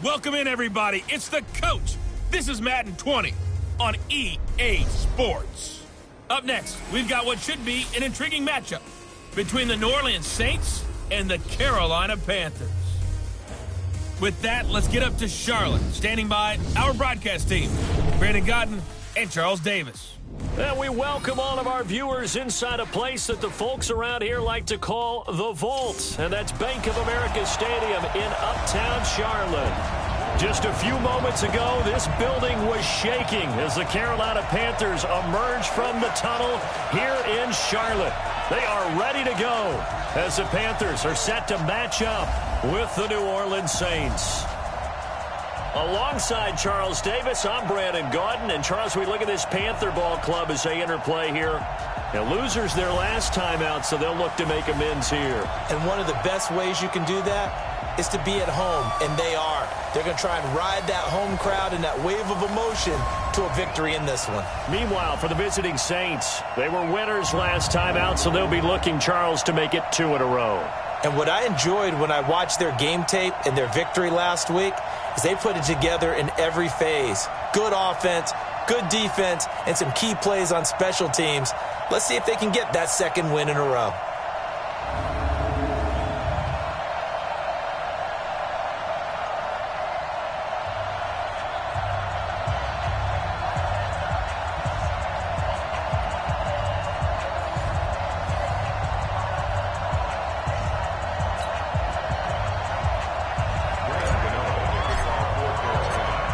Welcome in, everybody. It's the coach. This is Madden 20 on EA Sports. Up next, we've got what should be an intriguing matchup between the New Orleans Saints and the Carolina Panthers. With that, let's get up to Charlotte. Standing by, our broadcast team, Brandon Godden and Charles Davis. And we welcome all of our viewers inside a place that the folks around here like to call the Vault. And that's Bank of America Stadium in Uptown Charlotte. Just a few moments ago, this building was shaking as the Carolina Panthers emerged from the tunnel here in Charlotte. They are ready to go as the Panthers are set to match up with the New Orleans Saints. Alongside Charles Davis, I'm Brandon Godden. And Charles, we look at this Panther ball club as they interplay here. Now, losers their last time out, so they'll look to make amends here. And one of the best ways you can do that is to be at home, and they are. They're going to try and ride that home crowd and that wave of emotion to a victory in this one. Meanwhile, for the visiting Saints, they were winners last time out, so they'll be looking, Charles, to make it 2 in a row. And what I enjoyed when I watched their game tape and their victory last week is they put it together in every phase. Good offense, good defense, and some key plays on special teams. Let's see if they can get that second win in a row.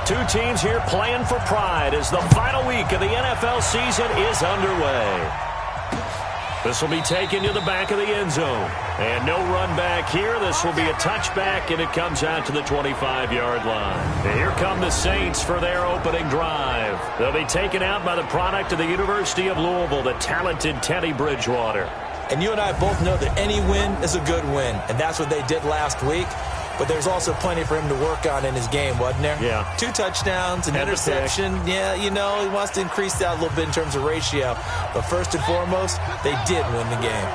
Two teams here playing for pride as the final week of the NFL season is underway. This will be taken to the back of the end zone. And no run back here. This will be a touchback, and it comes out to the 25-yard line. And here come the Saints for their opening drive. They'll be taken out by the product of the University of Louisville, the talented Teddy Bridgewater. And you and I both know that any win is a good win, and that's what they did last week. But there's also plenty for him to work on in his game, wasn't there? Yeah. 2 touchdowns, an interception. Yeah, you know, he wants to increase that a little bit in terms of ratio. But first and foremost, they did win the game.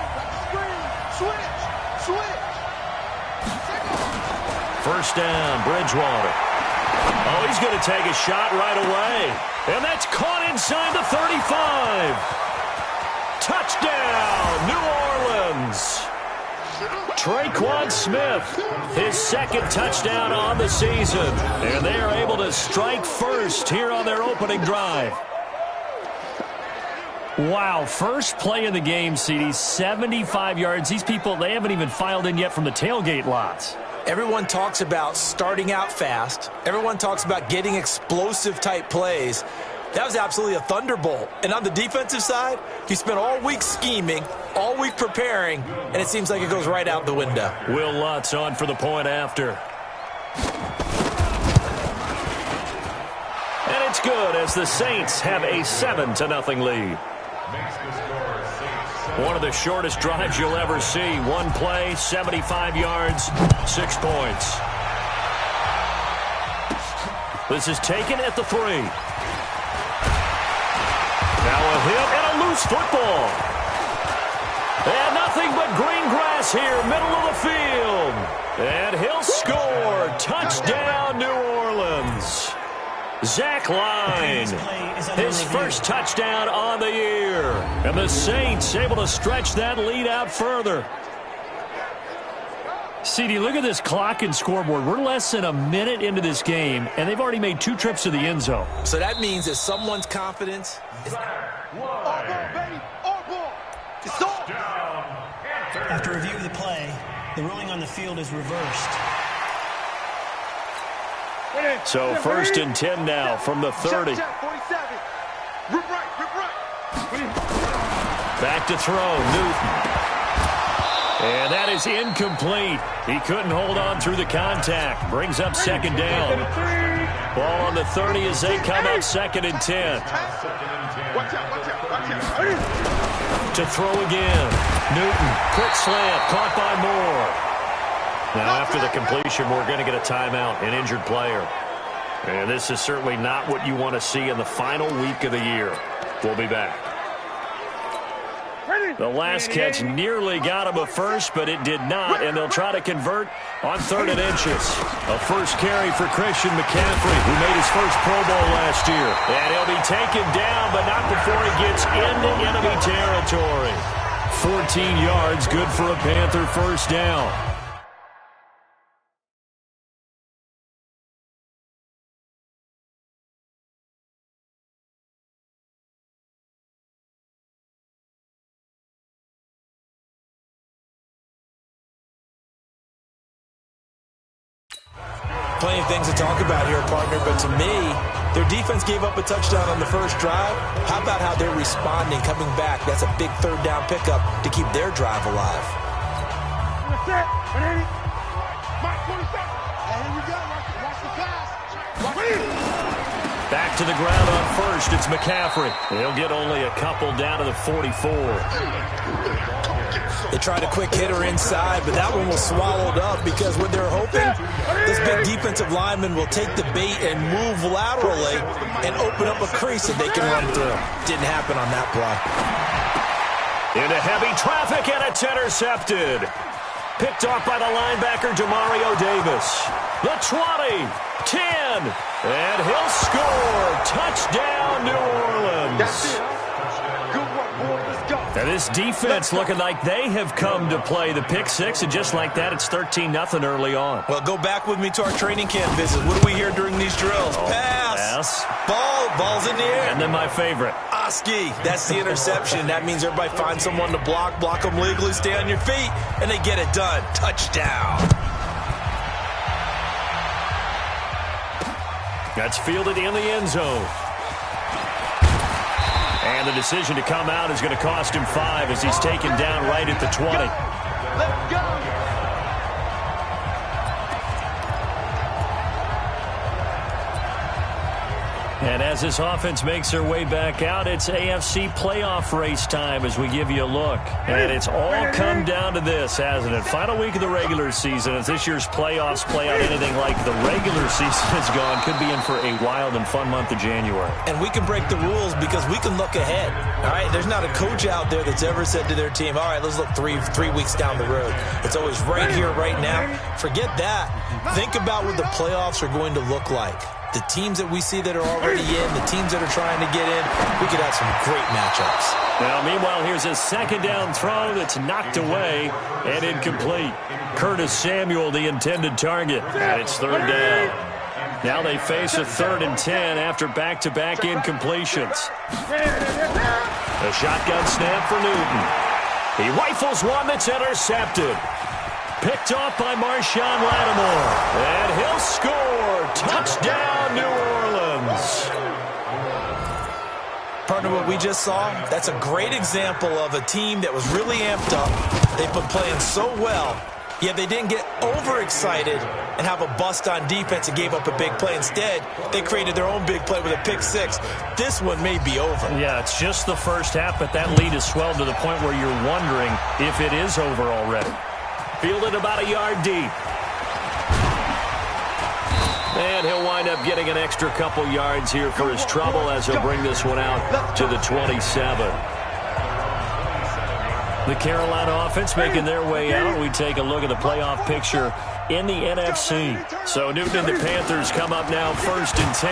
First down, Bridgewater. Oh, he's going to take a shot right away. And that's caught inside the 35. Touchdown, New Orleans. Tre'Quan Smith, his second touchdown on the season. And they are able to strike first here on their opening drive. Wow, first play of the game, CD, 75 yards. These people, they haven't even filed in yet from the tailgate lots. Everyone talks about starting out fast. Everyone talks about getting explosive-type plays. That was absolutely a thunderbolt. And on the defensive side, he spent all week scheming, all week preparing, and it seems like it goes right out the window. Will Lutz on for the point after. And it's good as the Saints have a 7-0 lead. One of the shortest drives you'll ever see. One play, 75 yards, 6 points. This is taken at the 3. Now a hit and a loose football. And nothing but green grass here, middle of the field. And he'll score. Touchdown, New Orleans. Zach Line, his first touchdown on the year. And the Saints able to stretch that lead out further. CD, look at this clock and scoreboard. We're less than a minute into this game, and they've already made 2 trips to the end zone. So that means that someone's confidence is... After review of the play, the ruling on the field is reversed. So 1st and 10 now from the 30. Back to throw, Newton. And that is incomplete. He couldn't hold on through the contact. Brings up 2nd down. Ball on the 30 as they come up 2nd and 10. To throw again. Newton, quick slant, caught by Moore. Now after the completion, we're going to get a timeout, an injured player. And this is certainly not what you want to see in the final week of the year. We'll be back. The last catch nearly got him a first, but it did not, and they'll try to convert on 3rd and inches. A first carry for Christian McCaffrey, who made his first Pro Bowl last year. And he'll be taken down, but not before he gets into enemy territory. 14 yards, good for a Panther first down. Plenty of things to talk about here, partner, but to me, their defense gave up a touchdown on the first drive. How about how they're responding, coming back? That's a big 3rd down pickup to keep their drive alive. Back to the ground on first, it's McCaffrey. He'll get only a couple down to the 44. They tried a quick hitter inside, but that one was swallowed up because what they're hoping, this big defensive lineman will take the bait and move laterally and open up a crease that they can run through. Didn't happen on that play. Into heavy traffic, and it's intercepted. Picked off by the linebacker, Demario Davis. The 20, 10, and he'll score. Touchdown, New Orleans. That's it. Good work, boy. Let's go. Now this defense looking like they have come to play. The pick six, and just like that, it's 13-0 early on. Well, go back with me to our training camp visit. What do we hear during these drills? Pass. Ball's in the air. And then my favorite. Oski, that's the interception. That means everybody finds someone to block them legally, stay on your feet, and they get it done. Touchdown. That's fielded in the end zone. And the decision to come out is going to cost him 5 as he's taken down right at the 20. Let's go. And as this offense makes their way back out, it's AFC playoff race time as we give you a look. And it's all come down to this, hasn't it? Final week of the regular season. As this year's playoffs play out anything like the regular season has gone, could be in for a wild and fun month of January. And we can break the rules because we can look ahead. All right, there's not a coach out there that's ever said to their team, all right, let's look three weeks down the road. It's always right here, right now. Forget that. Think about what the playoffs are going to look like. The teams that we see that are already in, the teams that are trying to get in, we could have some great matchups. Now, meanwhile, here's a second down throw that's knocked away and incomplete. Curtis Samuel, the intended target, and it's 3rd down. Now they face a 3rd and 10 after back-to-back incompletions. A shotgun snap for Newton. He rifles one that's intercepted. Picked off by Marshawn Lattimore. And he'll score. Touchdown, New Orleans. Partner, what we just saw, that's a great example of a team that was really amped up. They've been playing so well, yet they didn't get overexcited and have a bust on defense and gave up a big play. Instead, they created their own big play with a pick six. This one may be over. Yeah, it's just the first half, but that lead has swelled to the point where you're wondering if it is over already. Fielded about a yard deep. And he'll wind up getting an extra couple yards here for his trouble as he'll bring this one out to the 27. The Carolina offense making their way out. We take a look at the playoff picture in the NFC. So Newton and the Panthers come up now 1st and 10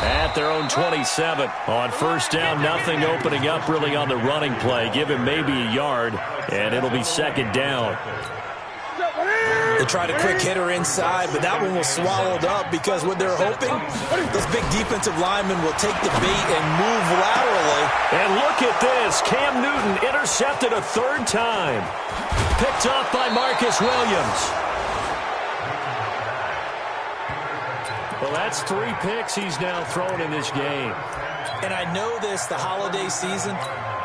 at their own 27. On first down, nothing opening up really on the running play. Give him maybe a yard, and it'll be 2nd down. They tried a quick hitter inside, but that one was swallowed up because what they're hoping, this big defensive lineman will take the bait and move laterally. And look at this. Cam Newton intercepted a 3rd time. Picked off by Marcus Williams. Well, that's 3 picks he's now thrown in this game. And I know this, the holiday season,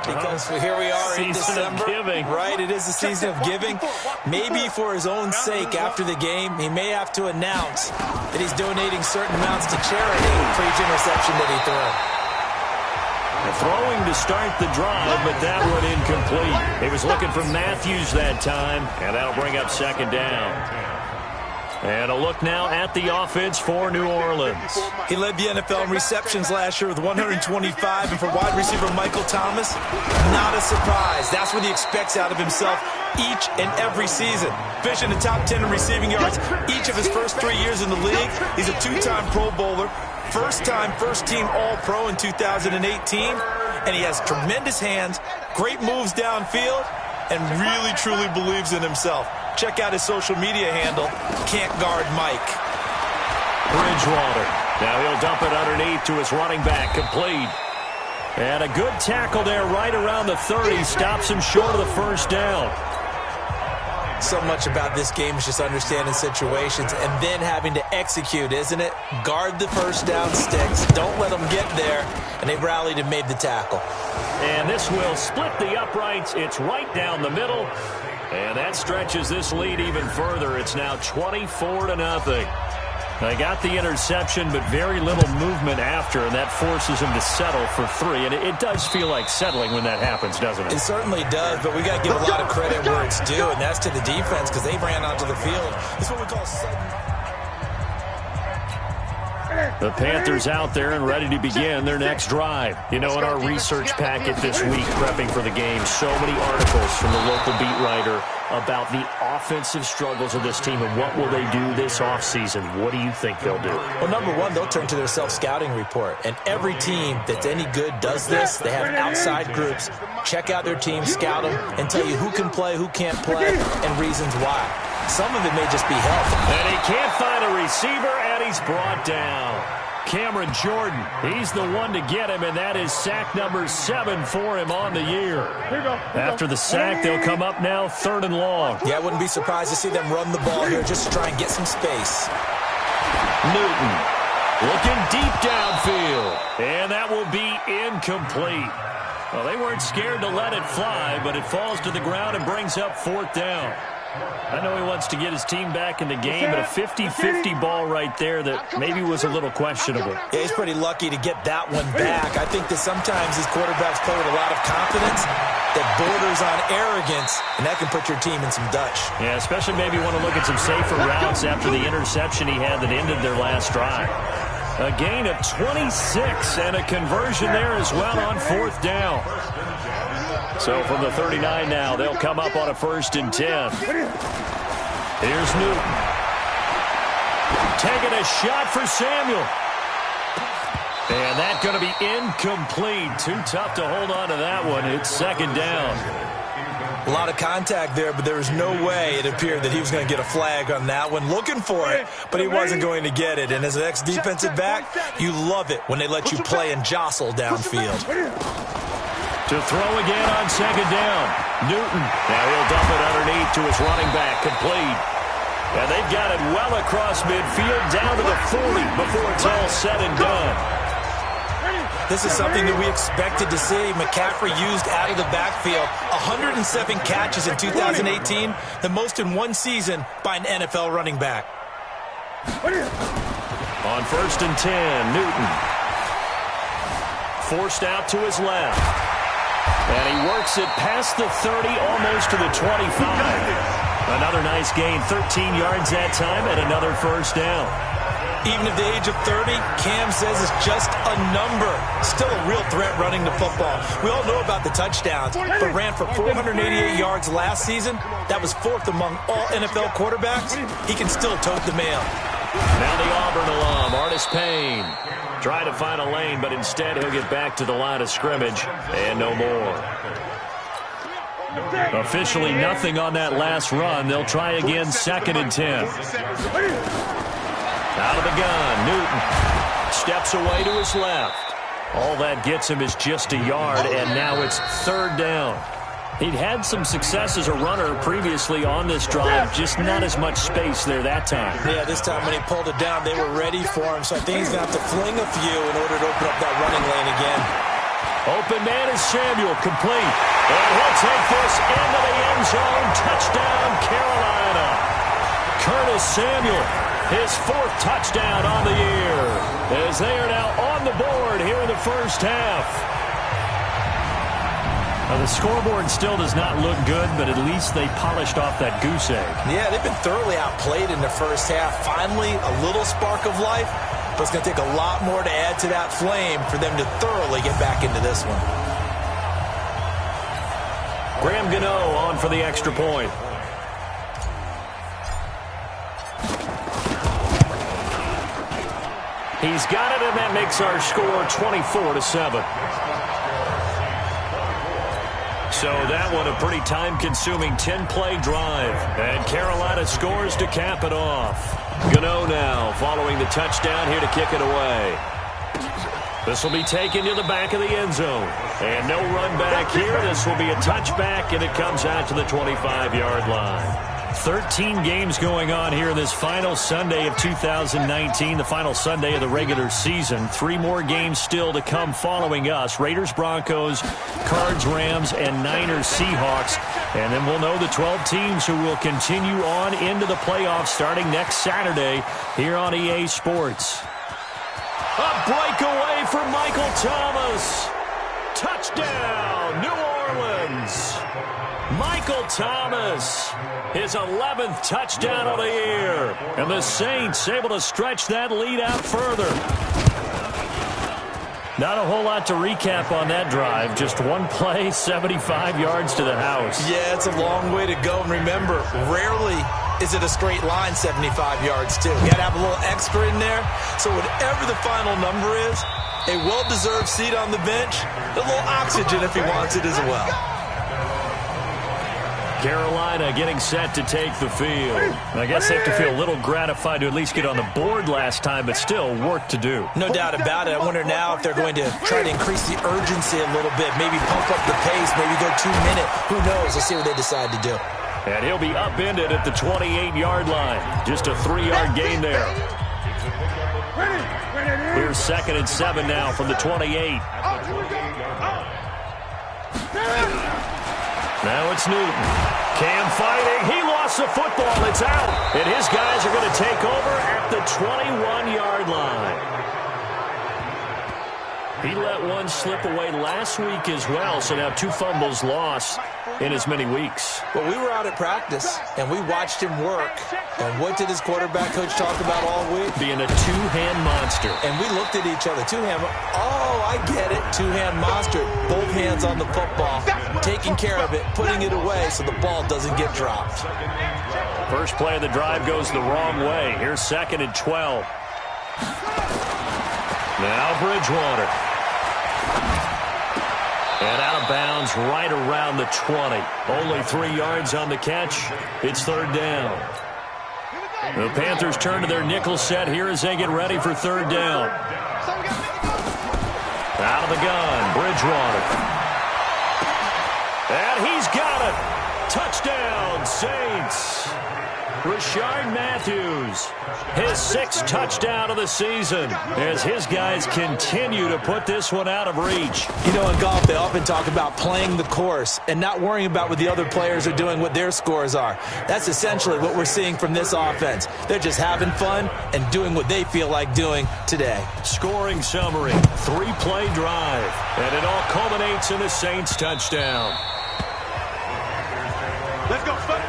because here we are in December. Giving. Right, it is the season of giving. Maybe for his own sake after the game, he may have to announce that he's donating certain amounts to charity for each interception that he threw. Throwing to start the drive, but that one incomplete. He was looking for Matthews that time, and that'll bring up 2nd down. And a look now at the offense for New Orleans. He led the NFL in receptions last year with 125, and for wide receiver Michael Thomas, not a surprise. That's what he expects out of himself each and every season. Finishing the top 10 in receiving yards each of his first 3 years in the league. He's a two-time Pro Bowler, first-time first-team All-Pro in 2018, and he has tremendous hands, great moves downfield, and really, truly believes in himself. Check out his social media handle, Can't Guard Mike. Bridgewater. Now he'll dump it underneath to his running back, complete. And a good tackle there right around the 30. Stops him short of the first down. So much about this game is just understanding situations and then having to execute, isn't it? Guard the first down sticks. Don't let them get there. And they rallied and made the tackle. And this will split the uprights. It's right down the middle. And that stretches this lead even further. It's now 24-0. They got the interception, but very little movement after, and that forces him to settle for 3. And it does feel like settling when that happens, doesn't it? It certainly does, but we got to give a lot of credit where it's due, and that's to the defense because they ran onto the field. This is what we call sudden. The Panthers out there and ready to begin their next drive. You know, in our research packet this week, prepping for the game, so many articles from the local beat writer about the offensive struggles of this team and what will they do this offseason. What do you think they'll do? Well, number one, they'll turn to their self-scouting report. And every team that's any good does this. They have outside groups. Check out their team, scout them, and tell you who can play, who can't play, and reasons why. Some of it may just be health. And he can't find a receiver, and he's brought down. Cameron Jordan, he's the one to get him, and that is sack number 7 for him on the year. After the sack, they'll come up now 3rd and long. Yeah, I wouldn't be surprised to see them run the ball here just to try and get some space. Newton looking deep downfield, and that will be incomplete. Well, they weren't scared to let it fly, but it falls to the ground and brings up 4th down. I know he wants to get his team back in the game, but a 50-50 ball right there that maybe was a little questionable. Yeah, he's pretty lucky to get that one back. I think that sometimes these quarterbacks play with a lot of confidence that borders on arrogance, and that can put your team in some Dutch. Yeah, especially maybe want to look at some safer routes after the interception he had that ended their last drive. A gain of 26 and a conversion there as well on 4th down. So from the 39 now, they'll come up on a 1st and 10. Here's Newton. Taking a shot for Samuel. And that's going to be incomplete. Too tough to hold on to that one. It's 2nd down. A lot of contact there, but there was no way it appeared that he was going to get a flag on that one. Looking for it, but he wasn't going to get it. And as an ex-defensive back, you love it when they let you play and jostle downfield. To throw again on 2nd down. Newton. Now he'll dump it underneath to his running back. Complete. And they've got it well across midfield down to the 40 before it's all said and done. This is something that we expected to see. McCaffrey used out of the backfield. 107 catches in 2018, the most in one season by an NFL running back. On 1st and 10, Newton. Forced out to his left. And he works it past the 30, almost to the 25. Another nice gain, 13 yards that time, and another 1st down. Even at the age of 30, Cam says it's just a number. Still a real threat running the football. We all know about the touchdowns, but ran for 488 yards last season. That was 4th among all NFL quarterbacks. He can still tote the mail. Now the Auburn alum, Artis Payne. Try to find a lane, but instead he'll get back to the line of scrimmage, and no more. Officially nothing on that last run. They'll try again, 2nd and 10. Out of the gun, Newton steps away to his left. All that gets him is just a yard, and now it's 3rd down. He'd had some success as a runner previously on this drive, just not as much space there that time. Yeah, this time when he pulled it down, they were ready for him, so I think he's going to have to fling a few in order to open up that running lane again. Open man is Samuel, complete. And he'll take this into the end zone. Touchdown, Carolina. Curtis Samuel, his 4th touchdown on the year, as they are now on the board here in the first half. Well, the scoreboard still does not look good, but at least they polished off that goose egg. Yeah, they've been thoroughly outplayed in the first half. Finally, a little spark of life, but it's going to take a lot more to add to that flame for them to thoroughly get back into this one. Graham Gano on for the extra point. He's got it, and that makes our score 24-7. So that one a pretty time-consuming 10-play drive. And Carolina scores to cap it off. Gano now following the touchdown here to kick it away. This will be taken to the back of the end zone. And no run back here. This will be a touchback, and it comes out to the 25-yard line. 13 games going on here this final Sunday of 2019, the final Sunday of the regular season. 3 more games still to come following us. Raiders, Broncos, Cards, Rams, and Niners, Seahawks. And then we'll know the 12 teams who will continue on into the playoffs starting next Saturday here on EA Sports. A breakaway for Michael Thomas. Touchdown, New Orleans. Michael Thomas, his 11th touchdown of the year. And the Saints able to stretch that lead out further. Not a whole lot to recap on that drive. Just one play, 75 yards to the house. Yeah, it's a long way to go. And remember, rarely is it a straight line 75 yards, too. You got to have a little extra in there. So whatever the final number is, a well-deserved seat on the bench, a little oxygen if he wants it as well. Carolina getting set to take the field. I guess they have to feel a little gratified to at least get on the board last time, but still work to do. No doubt about it. I wonder now if they're going to try to increase the urgency a little bit, maybe pump up the pace, maybe go 2-minute. Who knows? Let's see what they decide to do. And he'll be upended at the 28-yard line. Just a 3-yard gain there. Here's 2nd and 7 now from the 28. Now it's Newton. Cam fighting. He lost the football. It's out. And his guys are going to take over at the 21-yard line. He let one slip away last week as well, so now 2 fumbles lost in as many weeks. Well, we were out at practice, and we watched him work. And what did his quarterback coach talk about all week? Being a 2-hand monster. And we looked at each other. 2-hand. Oh, I get it. 2-hand monster. Both hands on the football, taking care of it, putting it away so the ball doesn't get dropped. First play of the drive goes the wrong way. Here's 2nd and 12. Now Bridgewater. And out of bounds right around the 20. Only 3 yards on the catch. It's 3rd down. The Panthers turn to their nickel set here as they get ready for 3rd down. Out of the gun, Bridgewater. And he's got it. Touchdown, Saints. Rashard Matthews, his 6th touchdown of the season as his guys continue to put this one out of reach. You know, in golf, they often talk about playing the course and not worrying about what the other players are doing, what their scores are. That's essentially what we're seeing from this offense. They're just having fun and doing what they feel like doing today. Scoring summary, 3-play drive, and it all culminates in a Saints touchdown. Let's go, son.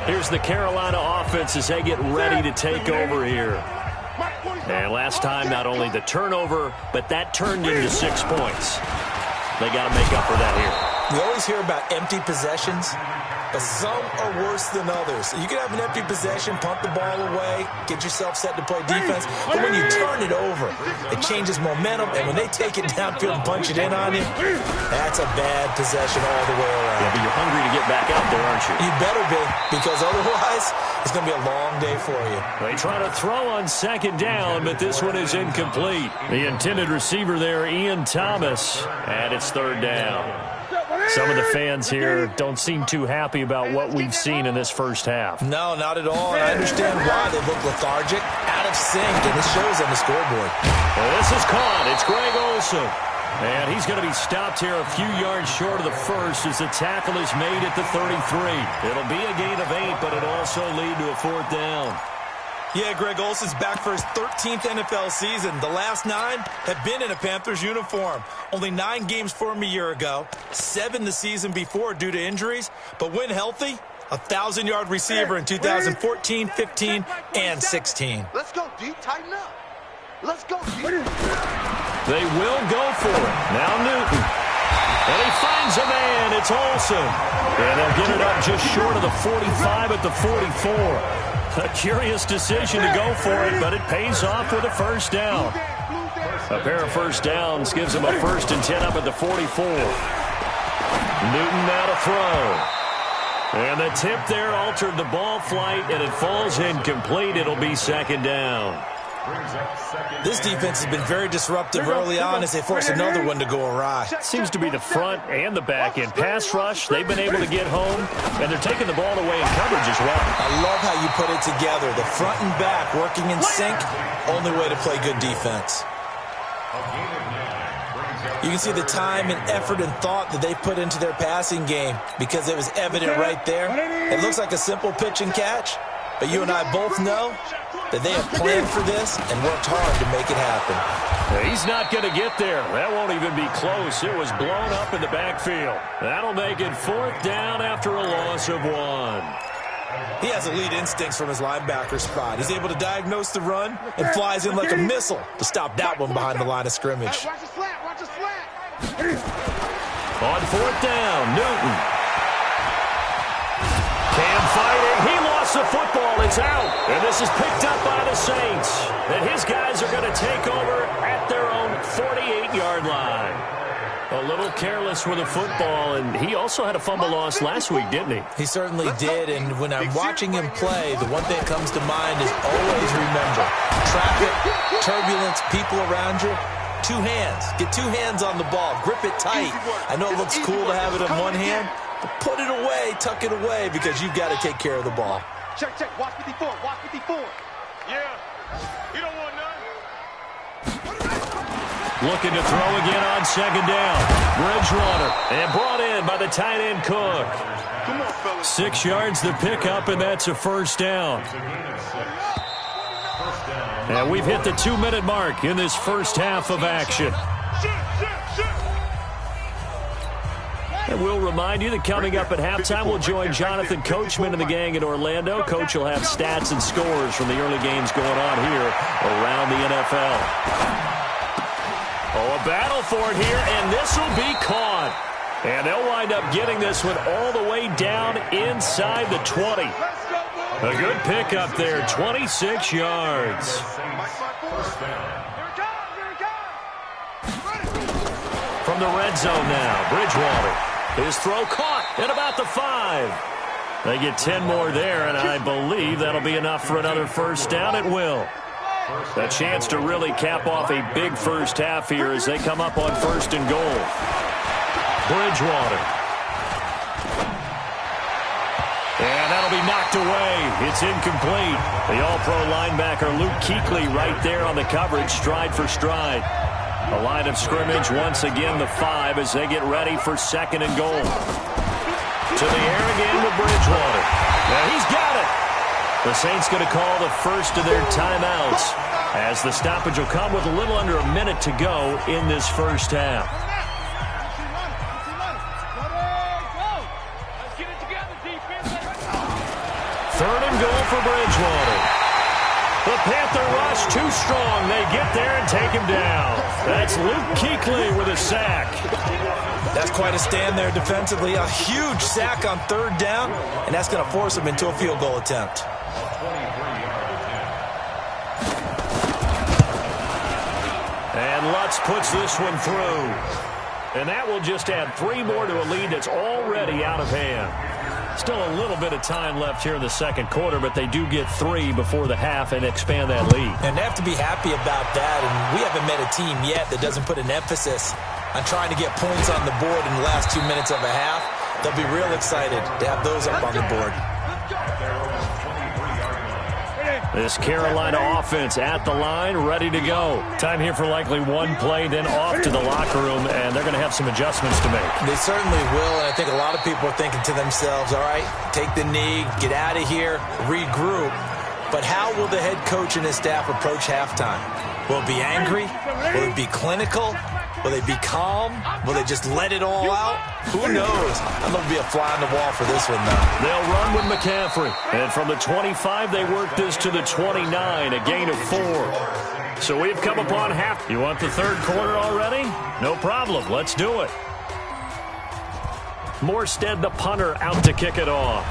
Here's the Carolina offense as they get ready to take over here. And last time, not only the turnover, but that turned into 6 points. They got to make up for that here. We always hear about empty possessions, but some are worse than others. You can have an empty possession, punt the ball away, get yourself set to play defense, but when you turn it over, it changes momentum, and when they take it downfield and punch it in on you, that's a bad possession all the way around. Yeah, but you're hungry to get back out there, aren't you? You better be, because otherwise, it's going to be a long day for you. They try to throw on 2nd down, but this one is incomplete. The intended receiver there, Ian Thomas, and it's 3rd down. Some of the fans here don't seem too happy about what we've seen in this first half. No, not at all. And I understand why. They look lethargic, out of sync, and this shows on the scoreboard. Well, this is caught. It's Greg Olsen. And he's going to be stopped here a few yards short of the first as the tackle is made at the 33. It'll be a gain of 8, but it'll also lead to a 4th down. Yeah, Greg Olson's back for his 13th NFL season. The last 9 have been in a Panthers uniform. Only 9 games for him a year ago, 7 the season before due to injuries. But when healthy, a 1,000-yard receiver in 2014, 15, and 16. Let's go, D. Tighten up. Let's go, D. They will go for it. Now Newton. And he finds a man. It's Olsen. And they'll get it up just short of the 45 at the 44. A curious decision to go for it, but it pays off with a first down. A pair of first downs gives him a 1st and 10 up at the 44. Newton now to throw. And the tip there altered the ball flight, and it falls incomplete. It'll be 2nd down. This defense has been very disruptive early on as they force another one to go awry. Seems to be the front and the back end. Pass rush, they've been able to get home, and they're taking the ball away in coverage as well. I love how you put it together. The front and back working in sync, only way to play good defense. You can see the time and effort and thought that they put into their passing game because it was evident right there. It looks like a simple pitch and catch, but you and I both know that they have planned for this and worked hard to make it happen. He's not going to get there. That won't even be close. It was blown up in the backfield. That'll make it 4th down after a loss of 1. He has elite instincts from his linebacker spot. He's able to diagnose the run and flies in like a missile to stop that one behind the line of scrimmage. Watch the slant, watch the slant. On 4th down, Newton. Cam fighting. He lost the football. It's out. And this is picked up by the Saints. And his guys are going to take over at their own 48-yard line. A little careless with the football, and he also had a fumble loss last week, didn't he? He certainly did, and when I'm watching him play, the one thing that comes to mind is always remember, traffic, turbulence, people around you, 2 hands. Get 2 hands on the ball. Grip it tight. I know it looks cool to have it in one hand, but put it away, tuck it away, because you've got to take care of the ball. Check, check. Watch 54. Watch 54. Yeah. You don't want none. Looking to throw again on 2nd down. Bridgewater, and brought in by the tight end Cook. Come on, fellas. 6 yards the pickup, and that's a 1st down. And we've hit the 2-minute mark in this first half of action. And we'll remind you that coming up at halftime, we'll join Jonathan Coachman and the gang in Orlando. Coach will have stats and scores from the early games going on here around the NFL. Oh, a battle for it here, and this will be caught. And they'll wind up getting this one all the way down inside the 20. A good pickup there, 26 yards. From the red zone now, Bridgewater. His throw caught at about the 5. They get 10 more there, and I believe that'll be enough for another first down. It will. A chance to really cap off a big first half here as they come up on 1st and goal. Bridgewater. And that'll be knocked away. It's incomplete. The all-pro linebacker Luke Kuechly right there on the coverage, stride for stride. A line of scrimmage, once again the 5 as they get ready for 2nd and goal. To the air again with Bridgewater. Now he's got it. The Saints going to call the first of their timeouts as the stoppage will come with a little under a minute to go in this first half. 3rd and goal for Bridgewater. The Panther rush too strong. They get there and take him down. That's Luke Kuechly with a sack. That's quite a stand there defensively. A huge sack on 3rd down, and that's going to force him into a field goal attempt. And Lutz puts this one through. And that will just add 3 more to a lead that's already out of hand. Still a little bit of time left here in the second quarter, but they do get 3 before the half and expand that lead. And they have to be happy about that, and we haven't met a team yet that doesn't put an emphasis on trying to get points on the board in the last 2 minutes of a half. They'll be real excited to have those up on the board. This Carolina offense at the line, ready to go. Time here for likely 1 play, then off to the locker room, and they're going to have some adjustments to make. They certainly will, and I think a lot of people are thinking to themselves, all right, take the knee, get out of here, regroup. But how will the head coach and his staff approach halftime? Will it be angry? Will it be clinical? Will they be calm? Will they just let it all out? Who knows? I'm going to be a fly on the wall for this one, though. They'll run with McCaffrey. And from the 25, they work this to the 29, a gain of 4. So we've come upon half. You want the third quarter already? No problem. Let's do it. Morstead, the punter, out to kick it off.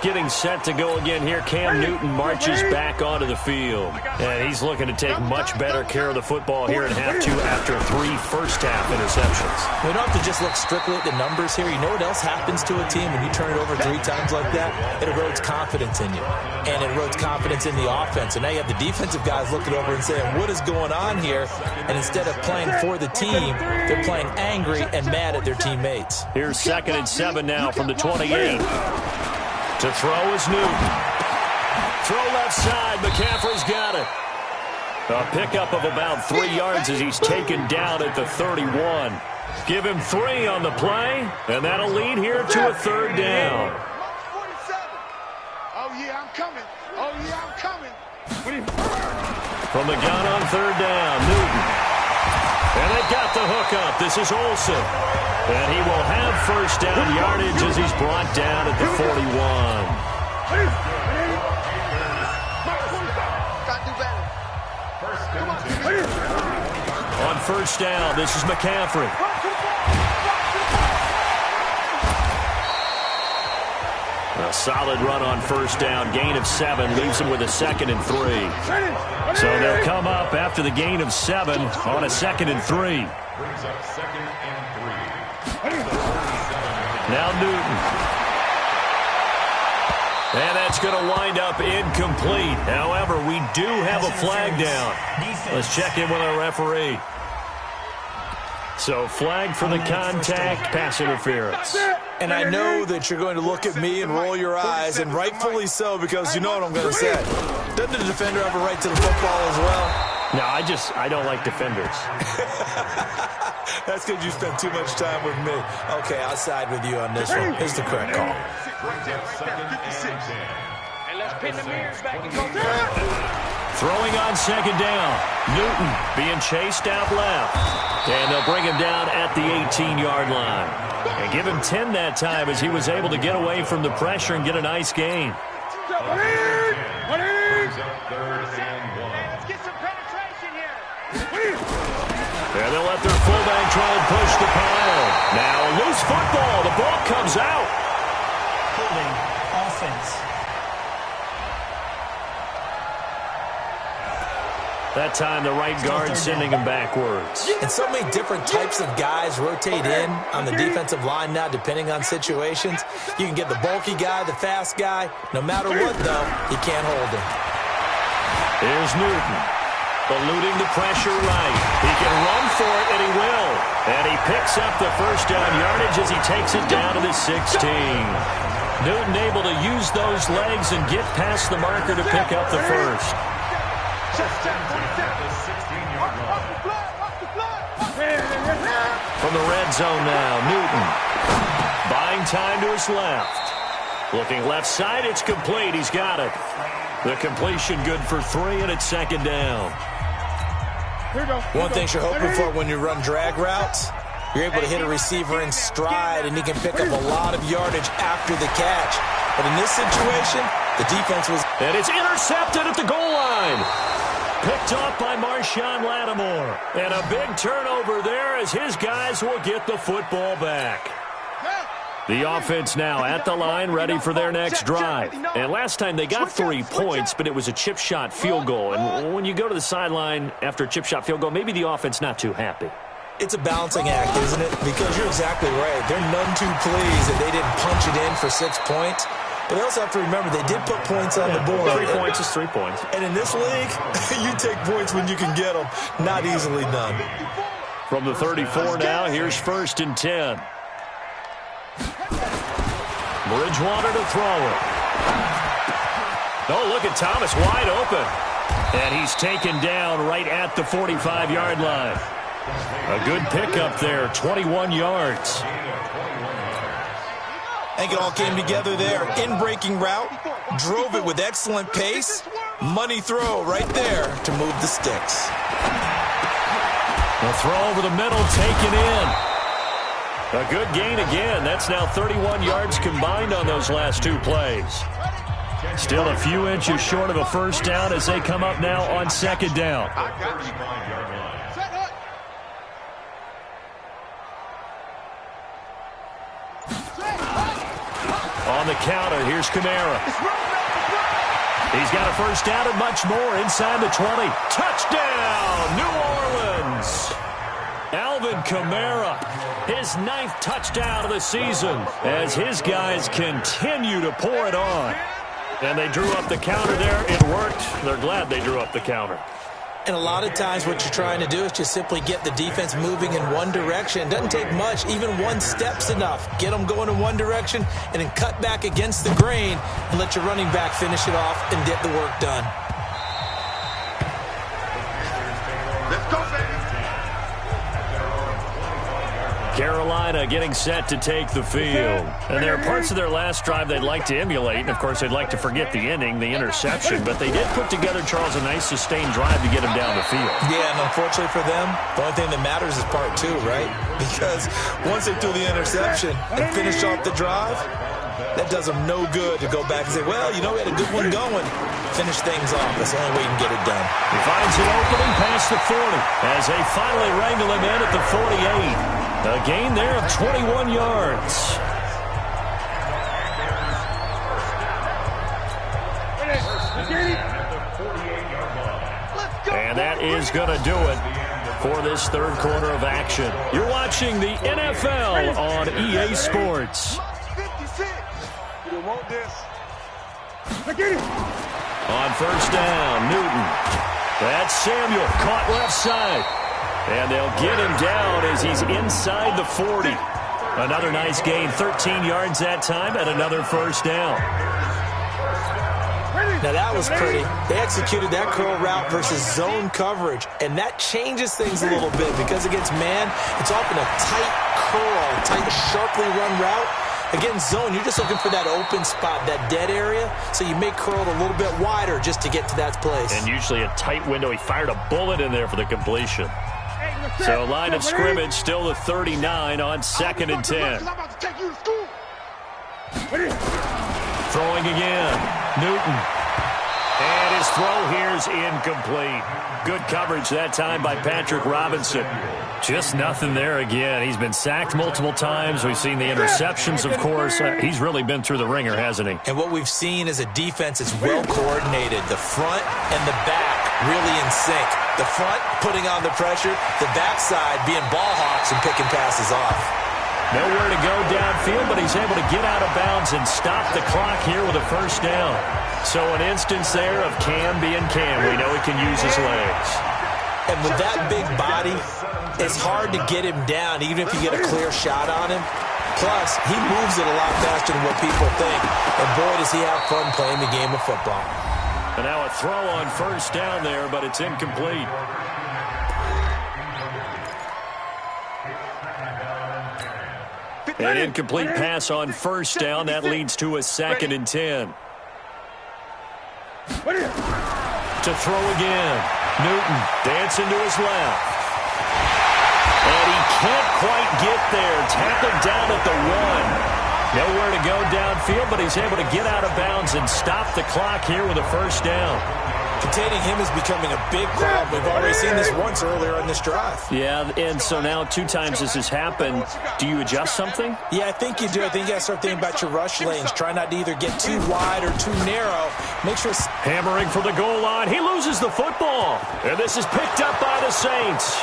Getting set to go again here. Cam Newton marches back onto the field. And he's looking to take much better care of the football here in half two after 3 first-half interceptions. We don't have to just look strictly at the numbers here. You know what else happens to a team when you turn it over 3 times like that? It erodes confidence in you. And it erodes confidence in the offense. And now you have the defensive guys looking over and saying, what is going on here? And instead of playing for the team, they're playing angry and mad at their teammates. Here's 2nd and 7 now from the 28. To throw is Newton. Throw left side. McCaffrey's got it. A pickup of about 3 yards as he's taken down at the 31. Give him 3 on the play, and that'll lead here to a 3rd down. Oh, yeah, I'm coming. Oh, yeah, I'm coming. From the gun on 3rd down, Newton. And they've got the hook up. This is Olsen. And he will have first down yardage as he's brought down at the 41. On first down, this is McCaffrey. A solid run on first down. Gain of 7 leaves him with a 2nd and 3. So they'll come up after the gain of 7 on a 2nd and 3. Now Newton. And that's going to wind up incomplete. However, we do have a flag down. Let's check in with our referee. So flag for the contact, pass interference. And I know that you're going to look at me and roll your eyes, and rightfully so, because you know what I'm going to say. Doesn't the defender have a right to the football as well? No, I don't like defenders. That's because you spent too much time with me. Okay, I'll side with you on this one. It's the correct call. And let's pin the mirrors back and go. Throwing on 2nd down. Newton being chased out left. And they'll bring him down at the 18-yard line. And give him 10 that time as he was able to get away from the pressure and get a nice gain. And they'll let their fullback try and push the pile. Now a loose football. The ball comes out. Holding offense. That time the right guard sending him backwards. And so many different types of guys rotate in on the defensive line now, depending on situations. You can get the bulky guy, the fast guy. No matter what, though, you can't hold him. Here's Newton. Eluding the pressure right. He can run for it, and he will. And he picks up the first down yardage as he takes it down to the 16. Newton able to use those legs and get past the marker to pick up the first. From the red zone now, Newton. Buying time to his left. Looking left side, it's complete. He's got it. The completion good for 3, and it's 2nd down. One thing you're hoping for when you run drag routes, you're able to hit a receiver in stride, and he can pick up a lot of yardage after the catch. But in this situation, the defense was... And it's intercepted at the goal line. Picked off by Marshawn Lattimore. And a big turnover there as his guys will get the football back. The offense now at the line, ready for their next drive. And last time they got 3 points, but it was a chip shot field goal. And when you go to the sideline after a chip shot field goal, maybe the offense not too happy. It's a balancing act, isn't it? Because you're exactly right. They're none too pleased that they didn't punch it in for 6 points. But they also have to remember they did put points on the board. 3 points is 3 points. And in this league, you take points when you can get them. Not easily done. From the 34 now, here's 1st and 10. Bridgewater to throw it. Oh, look at Thomas wide open. And he's taken down right at the 45-yard line. A good pickup there, 21 yards. I think it all came together there. In-breaking route, drove it with excellent pace. Money throw right there to move the sticks. The throw over the middle, taken in. A good gain again. That's now 31 yards combined on those last two plays. Still a few inches short of a first down as they come up now on second down. On the counter, here's Kamara. He's got a first down and much more inside the 20. Touchdown, New Orleans. Alvin Kamara, his 9th touchdown of the season as his guys continue to pour it on. And they drew up the counter there. It worked. They're glad they drew up the counter. And a lot of times what you're trying to do is just simply get the defense moving in one direction. It doesn't take much. Even one step's enough. Get them going in one direction and then cut back against the grain and let your running back finish it off and get the work done. Let's go, baby. Carolina getting set to take the field. And there are parts of their last drive they'd like to emulate. And, of course, they'd like to forget the ending, the interception. But they did put together, Charles, a nice sustained drive to get him down the field. Yeah, and unfortunately for them, the only thing that matters is part 2, right? Because once they threw the interception and finished off the drive, that does them no good to go back and say, well, you know, we had a good one going. Finish things off. That's the only way you can get it done. He finds an opening past the 40 as they finally wrangle him in at the 48. A gain there of 21 yards. And that is going to do it for this third quarter of action. You're watching the NFL on EA Sports. On first down, Newton. That's Samuel, caught left side. And they'll get him down as he's inside the 40. Another nice gain, 13 yards that time, and another first down. Now that was pretty. They executed that curl route versus zone coverage, and that changes things a little bit because against man, it's often a tight curl, tight, sharply run route. Against zone, you're just looking for that open spot, that dead area, so you may curl it a little bit wider just to get to that place. And usually a tight window. He fired a bullet in there for the completion. So line of scrimmage still the 39 on 2nd and 10. Throwing again. Newton. And his throw here is incomplete. Good coverage that time by Patrick Robinson. Just nothing there again. He's been sacked multiple times. We've seen the interceptions, of course. He's really been through the ringer, hasn't he? And what we've seen is a defense that's well coordinated. The front and the back really in sync. The front putting on the pressure, the backside being ball hawks and picking passes off. Nowhere to go downfield, but he's able to get out of bounds and stop the clock here with a first down. So an instance there of Cam being Cam. We know he can use his legs. And with that big body, it's hard to get him down, even if you get a clear shot on him. Plus, he moves it a lot faster than what people think. And boy, does he have fun playing the game of football. And now a throw on first down there, but it's incomplete. An incomplete pass on first down. That leads to a 2nd and 10. To throw again. Newton dancing to his left. And he can't quite get there. Tackled down at the 1. Nowhere to go downfield, but he's able to get out of bounds and stop the clock here with a first down. Containing him is becoming a big problem. We've already seen this once earlier on this drive. Yeah, and so now 2 times this has happened. Do you adjust something? Yeah, I think you do. I think you got to start thinking about your rush lanes. Try not to either get too wide or too narrow. Make sure... Hammering for the goal line. He loses the football. And this is picked up by the Saints.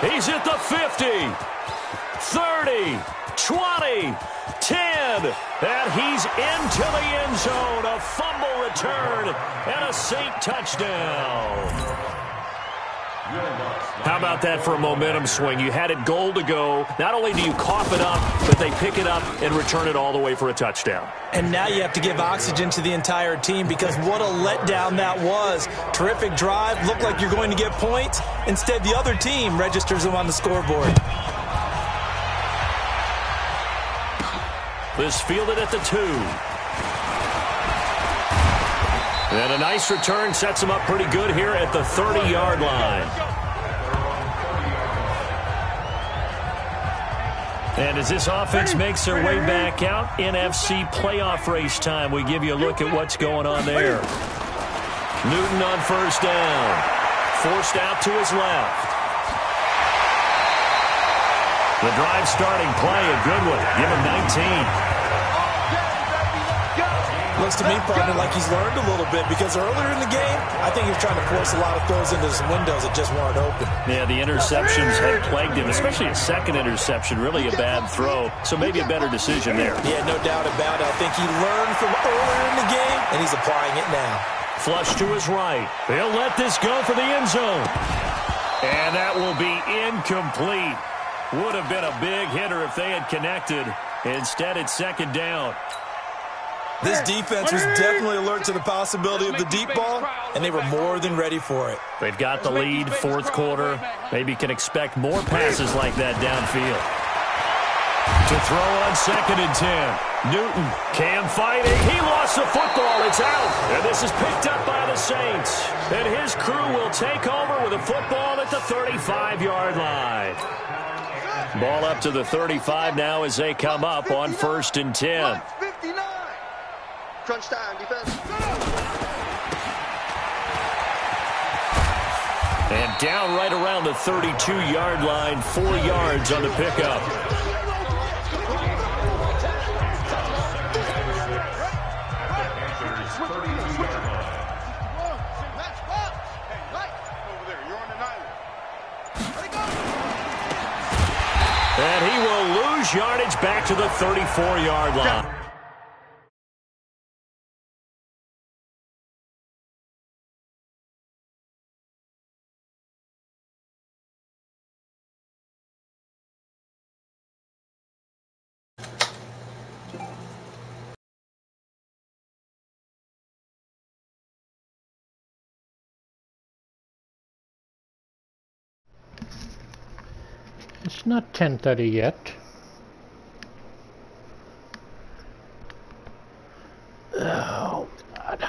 He's at the 50, 30, 20, 10, and he's into the end zone. A fumble return and a Saint touchdown. How about that for a momentum swing? You had it goal to go. Not only do you cough it up, but they pick it up and return it all the way for a touchdown. And now you have to give oxygen to the entire team because what a letdown that was. Terrific drive. Looked like you're going to get points. Instead, the other team registers them on the scoreboard. This fielded at the 2. And a nice return sets them up pretty good here at the 30-yard line. And as this offense makes their way back out, NFC playoff race time, we give you a look at what's going on there. Newton on first down. Forced out to his left. The drive starting play, a good one. Give him 19. Looks to me, partner, like he's learned a little bit because earlier in the game, I think he was trying to force a lot of throws into some windows that just weren't open. Yeah, the interceptions had plagued him, especially a second interception, really a bad throw. So maybe a better decision there. Yeah, no doubt about it. I think he learned from earlier in the game, and he's applying it now. Flush to his right. He'll let this go for the end zone. And that will be incomplete. Would have been a big hitter if they had connected. Instead, it's second down. This defense was definitely alert to the possibility of the deep ball, and they were more than ready for it. They've got the lead, fourth quarter. Maybe can expect more passes like that downfield. To throw on 2nd and 10. Newton, Cam fighting. He lost the football. It's out. And this is picked up by the Saints. And his crew will take over with a football at the 35-yard line. Ball up to the 35 now as they come up on 1st and 10. Crunch time, defense. And down right around the 32-yard line, 4 yards on the pickup. And he will lose yardage back to the 34-yard line. It's not 10:30 yet. Oh, God.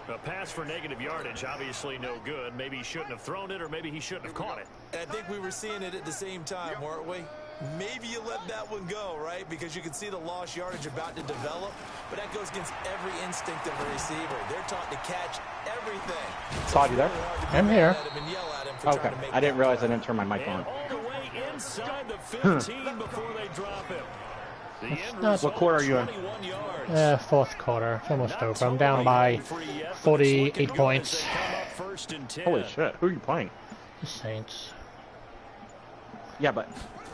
A pass for negative yardage, obviously no good. Maybe he shouldn't have thrown it, or maybe he shouldn't have caught it. I think we were seeing it at the same time, weren't we? Maybe you let that one go, right? Because you can see the lost yardage about to develop, but that goes against every instinct of a receiver. They're taught to catch everything. Todd, you there? I'm here. Okay. I didn't realize I didn't turn my mic on. All the way inside the 15 before they drop him. What quarter are you in? Fourth quarter. It's almost over. I'm down by 48 points. Holy shit. Who are you playing? The Saints. Yeah, but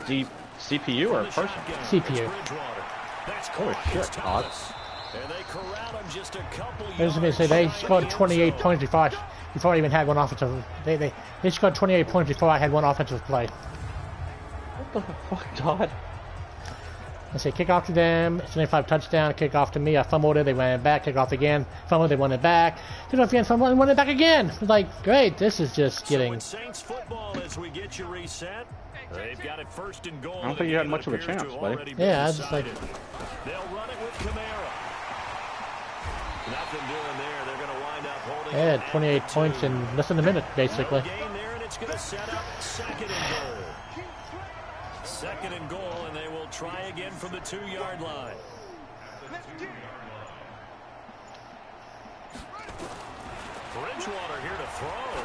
CPU or person? CPU. Holy shit, Todd. I was going to say, they scored 28 points before I even had one offensive. They scored 28 points before I had one offensive play. What the fuck, Todd? I say kick off to them, 75 touchdown, kick off to me, I fumbled it, they won it back, kick off again, fumbled, they won it back, kick off again, fumbled, and won it back again. It's like, great, this is just getting... Saints football as we get you reset. They've got it 1st and goal. I don't think you had much of a chance, buddy. Yeah, I was just like... They'll run it with Kamara. Nothing doing there. They're going to wind up holding. They had 28 points in less than a minute, basically. Game there, and it's going to set up 2nd and goal. 2nd and goal, and they will try again from the 2-yard line. Bridgewater here to throw.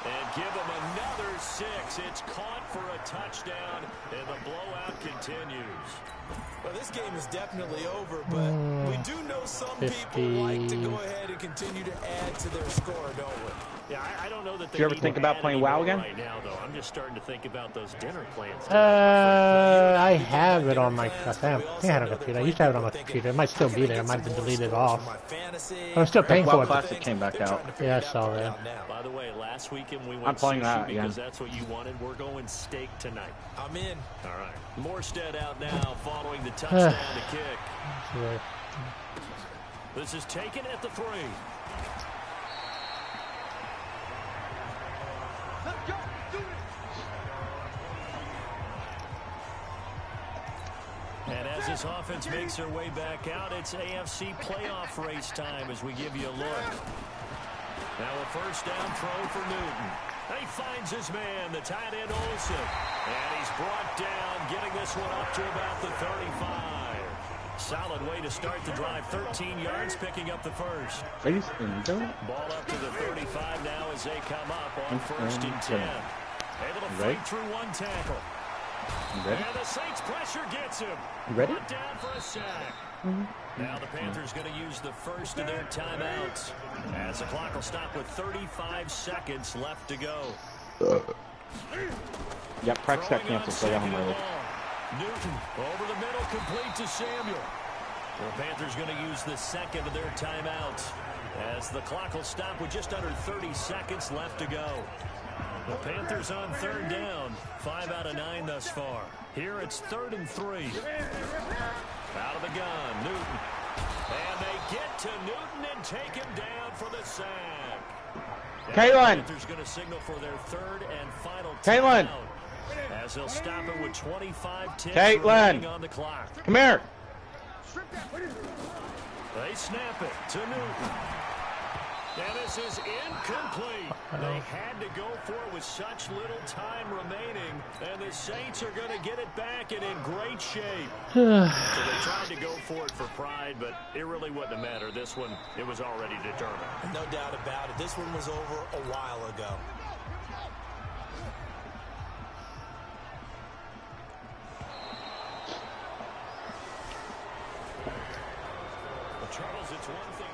And give him another 6. It's caught for a touchdown, and the blowout continues. Well, this game is definitely over, but we do know some people like to go ahead and continue to add to their score, don't we? Yeah, I don't know that they Did you ever think about playing WoW again? Right now, though. I'm just starting to think about those dinner plans. I have it on my. I think I had it on a computer. I used to have it on my computer. It might still be there. It might have been deleted off. I'm still paying for WoW it. Classic came back out. Yeah, I saw that. By the way, last weekend we went I'm playing that because again. that's what you wanted. We're going steak tonight. I'm in. All right. Morstead out now following the touchdown to kick. Right. This is taken at the 3. And as this offense makes their way back out, it's AFC playoff race time as we give you a look. Now a first down throw for Newton. He finds his man, the tight end Olsen. And he's brought down, getting this one up to about the 35. Solid way to start the drive. 13 yards, picking up the first. Ball up to the 35 now as they come up on 1st and 10. Able to fight through one tackle. And the Saints pressure gets him. Brought down for a sack. Now the Panthers going to use the first of their timeouts as the clock will stop with 35 seconds left to go. Yep, practice got canceled, so I got home early. Newton over the middle, complete to Samuel. The Panthers going to use the second of their timeouts as the clock will stop with just under 30 seconds left to go. The Panthers on 3rd down, 5 out of 9 thus far. Here it's 3rd and 3. Out of the gun, Newton. And they get to Newton and take him down for the sack. Caitlin! The Panthers going to signal for their 3rd and final Caitlin! timeout as they'll stop it with 25 ticks Caitlin! on the clock. Come here! They snap it to Newton. And this is incomplete. They had to go for it with such little time remaining, and the Saints are going to get it back and in great shape. So they tried to go for it for pride, but it really wouldn't have mattered. This one, it was already determined. No doubt about it. This one was over a while ago. Well, Charles, it's one thing.